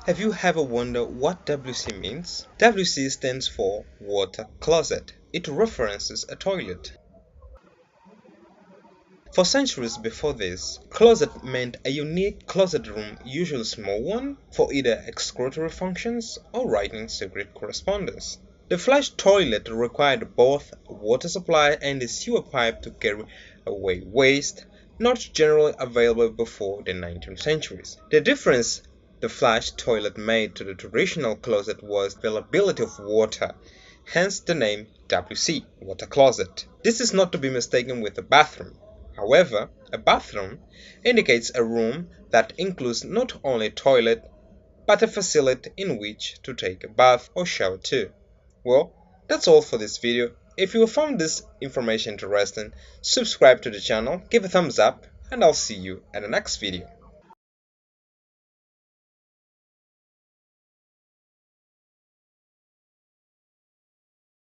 Have you ever wondered what WC means? WC stands for water closet. It references a toilet. For centuries before this, closet meant a unique closet room, usually a small one, for either excretory functions or writing secret correspondence. The flush toilet required both a water supply and a sewer pipe to carry away waste, not generally available before the 19th century. The difference the flush toilet made to the traditional closet was availability of water, hence the name WC, water closet. This is not to be mistaken with a bathroom. However, a bathroom indicates a room that includes not only a toilet, but a facility in which to take a bath or shower too. Well, that's all for this video. If you found this information interesting, subscribe to the channel, give a thumbs up, and I'll see you at the next video.